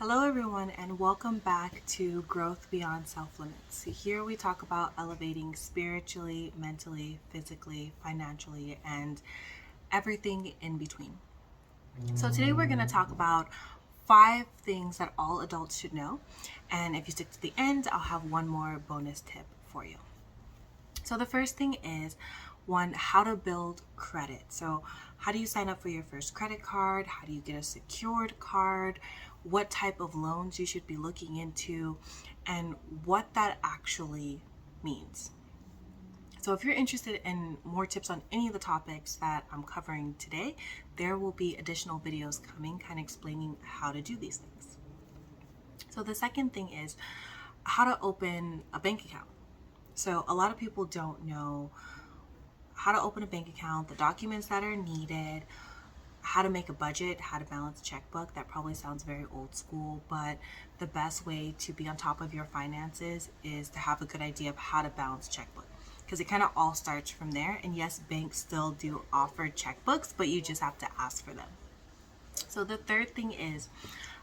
Hello, everyone, and welcome back to Growth Beyond Self Limits. Here we talk about elevating spiritually, mentally, physically, financially, and everything in between. So, today we're going to talk about 5 things that all adults should know. And if you stick to the end, I'll have one more bonus tip for you. So, the first thing is one, how to build credit. So, how do you sign up for your first credit card? How do you get a secured card? What type of loans you should be looking into, and what that actually means. So, if you're interested in more tips on any of the topics that I'm covering today, there will be additional videos coming kind of explaining how to do these things. So, the second thing is how to open a bank account. So, a lot of people don't know how to open a bank account, the documents that are needed, how to make a budget, how to balance a checkbook. That probably sounds very old school, but the best way to be on top of your finances is to have a good idea of how to balance checkbook, because it kind of all starts from there. And yes, banks still do offer checkbooks, but you just have to ask for them. So the third thing is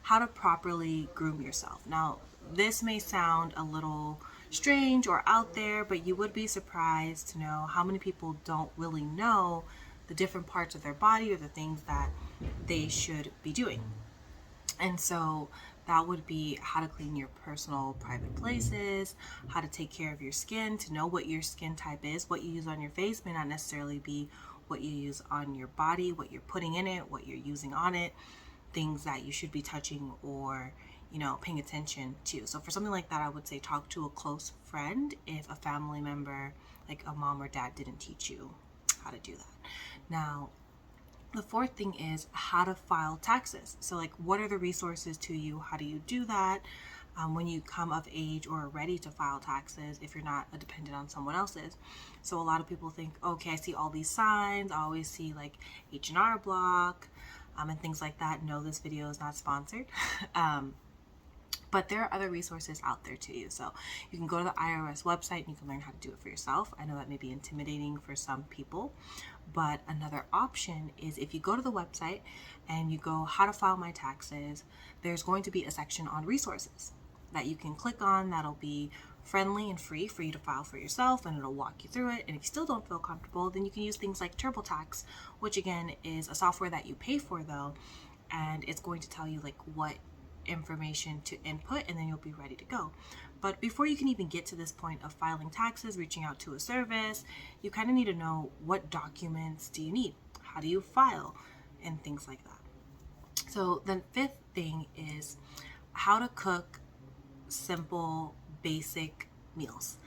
how to properly groom yourself. Now, this may sound a little strange or out there, but you would be surprised to know how many people don't really know the different parts of their body or the things that they should be doing. And so that would be how to clean your personal private places, how to take care of your skin, to know what your skin type is. What you use on your face may not necessarily be what you use on your body, what you're putting in it, what you're using on it, things that you should be touching or paying attention to. So for something like that, I would say talk to a close friend if a family member, like a mom or dad, didn't teach you how to do that. Now, the fourth thing is how to file taxes. So, like, what are the resources to you? How do you do that when you come of age or are ready to file taxes if you're not a dependent on someone else's? So, a lot of people think, okay, I see all these signs. I always see like H&R Block and things like that. No, this video is not sponsored. But there are other resources out there to you. So you can go to the IRS website and you can learn how to do it for yourself. I know that may be intimidating for some people, but another option is if you go to the website and you go how to file my taxes, there's going to be a section on resources that you can click on that'll be friendly and free for you to file for yourself, and it'll walk you through it. And if you still don't feel comfortable, then you can use things like TurboTax, which again is a software that you pay for though, and it's going to tell you like what information to input, and then you'll be ready to go. But before you can even get to this point of filing taxes, reaching out to a service, you kind of need to know what documents do you need, how do you file, and things like that. So the fifth thing is how to cook simple, basic meals.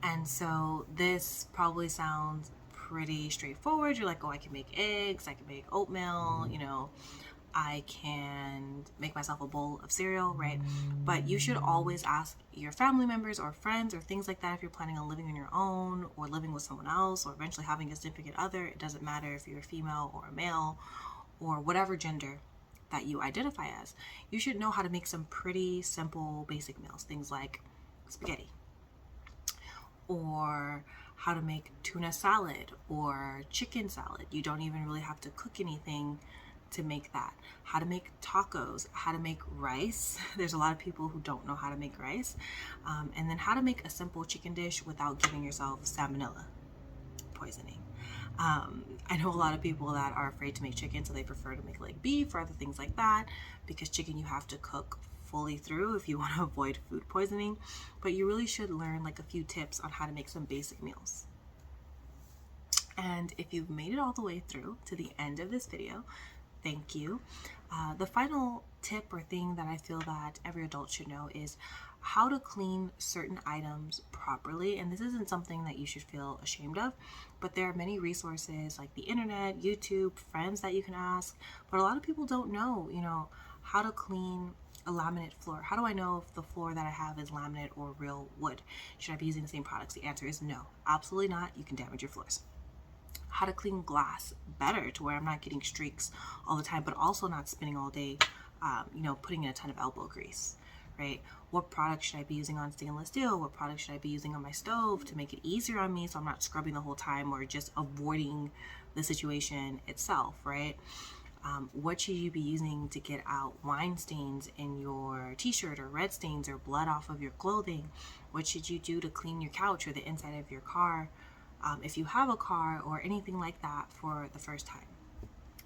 And so this probably sounds pretty straightforward. You're like, oh, I can make eggs, I can make oatmeal, I can make myself a bowl of cereal, right? But you should always ask your family members or friends or things like that if you're planning on living on your own or living with someone else or eventually having a significant other. It doesn't matter if you're a female or a male or whatever gender that you identify as. You should know how to make some pretty simple basic meals, things like spaghetti, or how to make tuna salad or chicken salad. You don't even really have to cook anything to make that. How to make tacos, how to make rice. There's a lot of people who don't know how to make rice. And then how to make a simple chicken dish without giving yourself salmonella poisoning. I know a lot of people that are afraid to make chicken, so they prefer to make like beef or other things like that, because chicken you have to cook fully through if you want to avoid food poisoning. But you really should learn like a few tips on how to make some basic meals. And if you've made it all the way through to the end of this video, thank you. The final tip or thing that I feel that every adult should know is how to clean certain items properly. And this isn't something that you should feel ashamed of, but there are many resources like the internet, YouTube, friends that you can ask. But a lot of people don't know, how to clean a laminate floor. How do I know if the floor that I have is laminate or real wood? Should I be using the same products? The answer is no, absolutely not. You can damage your floors. How to clean glass better to where I'm not getting streaks all the time, but also not spending all day, putting in a ton of elbow grease, right? What product should I be using on stainless steel? What product should I be using on my stove to make it easier on me so I'm not scrubbing the whole time or just avoiding the situation itself, right? What should you be using to get out wine stains in your t-shirt, or red stains, or blood off of your clothing? What should you do to clean your couch or the inside of your car, if you have a car, or anything like that, for the first time?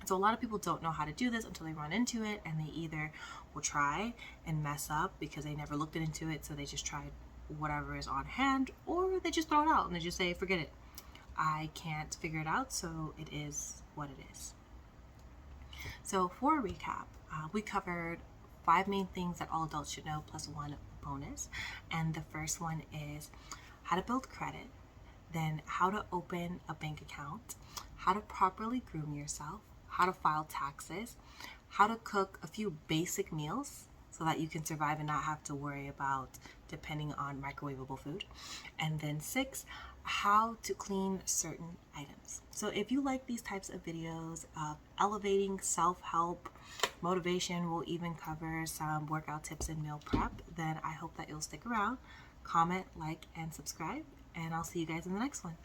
So a lot of people don't know how to do this until they run into it, and they either will try and mess up because they never looked into it, so they just tried whatever is on hand, or they just throw it out and they just say, forget it, I can't figure it out, so it is what it is. So for a recap, we covered 5 main things that all adults should know, plus 1 bonus. And the first one is how to build credit, then how to open a bank account, how to properly groom yourself, how to file taxes, how to cook a few basic meals so that you can survive and not have to worry about depending on microwavable food, and then 6, how to clean certain items. So if you like these types of videos of elevating self-help, motivation, we'll even cover some workout tips and meal prep, then I hope that you'll stick around, comment, like, and subscribe, and I'll see you guys in the next one.